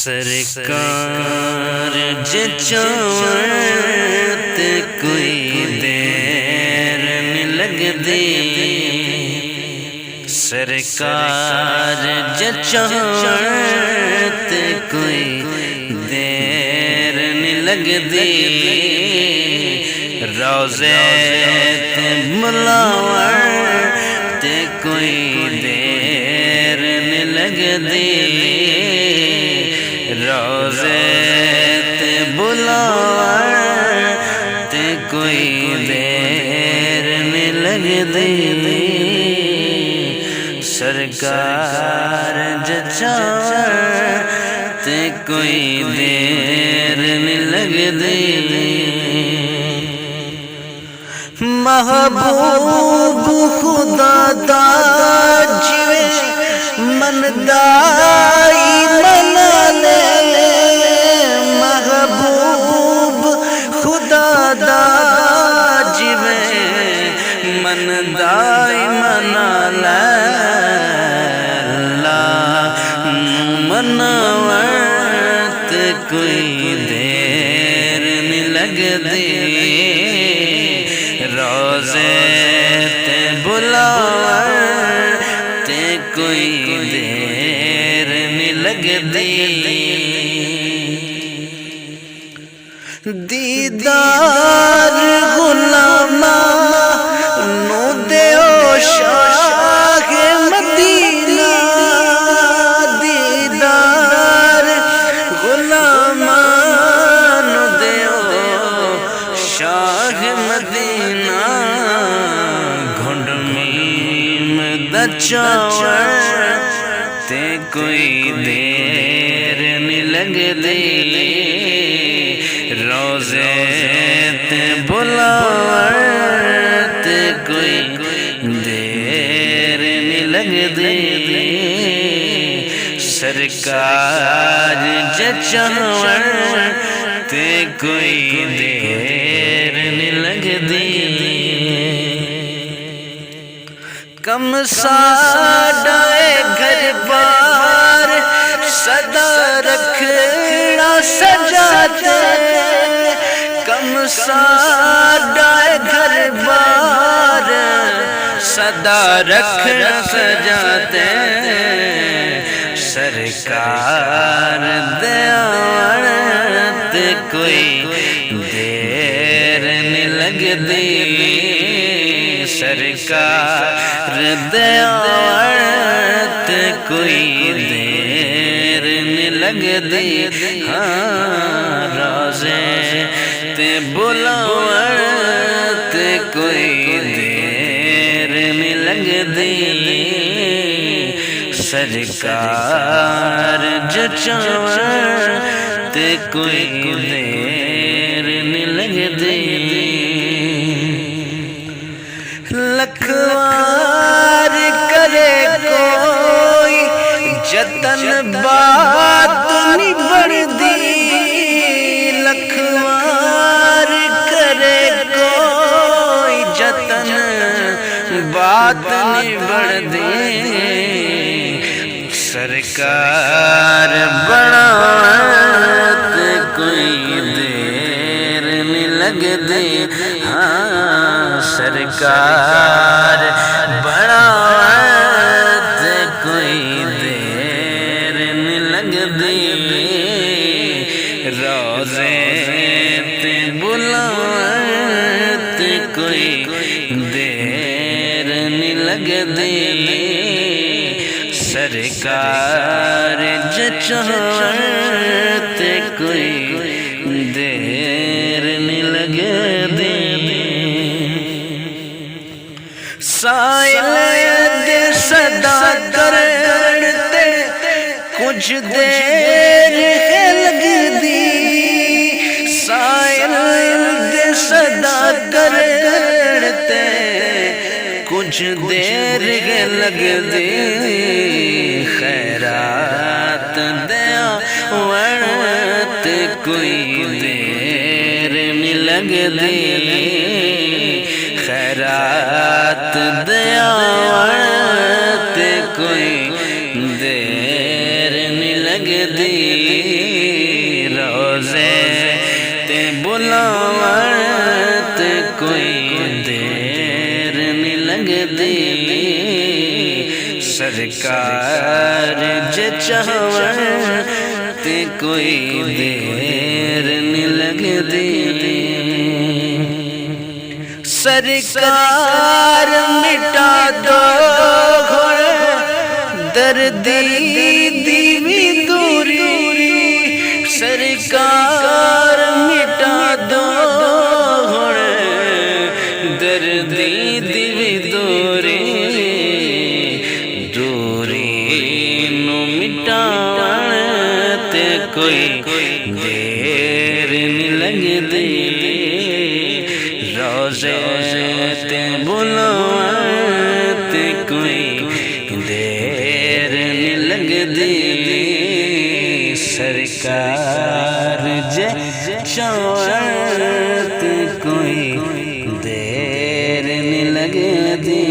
سرکار جچوت کوئی دیر نہیں لگدی، سرکار جچوت کوئی دیر نہیں لگدی، روزے تے بلاور تے کوئی دیر نہیں لگدی، روزے تے بلاور تے کوئی دیر نہیں لگدی، سرکار جچاور تے کوئی دیر نہیں لگدی، محبوب خدا دا جوے من دائی منا لے، محبوب خدا دا جوے من دائی منا لے، اللہ مناورت کوئی دیر نہیں لگدی، روزے تے بلاور تے کوئی دیر نہیں لگدی، دیدار غلاماں نو دیو شاہ مدینہ، دیدار غلاماں نو دیو شاہ مدینہ، گھنڈ میم دا چاور تے کوئی دیر نہیں لگدی، روزے تے بلاور تے کوئی دیر نہیں لگدی، سرکار جچاور تے کوئی دیر نہیں لگدی، کم ساڈا گھر بار صدا رکھنا سجاتے، کم ساڈا گھر بار صدا رکھنا سجاتے، سرکار دیوار تے کوئی دیر نہیں لگدی، سرکار دیوار تے کوئی دیر نہیں لگدی، ہاں روزے تے بلاور تے کوئی دیر نہیں لگدی، سرکار جچاور تے کوئی دیر نہیں لگدی، لکھوار کرے کوئی جتن بات نہیں بڑھدی، لکھوار کرے کوئی جتن بات نہیں بڑھدی، سرکار بڑھاوت کوئی دیر نہیں لگدی، ہاں سرکار بڑھاوت کوئی دیر نہیں لگدی، روزے تے بلاور تے کوئی دیر نہیں لگدی، سرکار جچاور تے کوئی دیر نہیں لگدی، سائل دے صدا کرتے کچھ دیر لگدی، سائل دے صدا کرتے کچھ دیر لگدی، خیرات دیا ورت کوئی دیر نہیں لگدی، خیرات دیا ورت کوئی دیر نہیں لگدی، روزے تے بلاوت کوئی دیر نہیں لگدی سرکار جے چاہون تے کوئی دیر نہیں لگدی سرکار مٹا دو گھر دردی دیوی دوری سرکار مٹا دو گھر دردی دیوی دوری نو مٹاون تے کوئی دیر نہیں لگدی روزے تے بلاون تے کوئی دیر نہیں لگدی سرکار جے چاہون تے کوئی دیر نہیں لگدی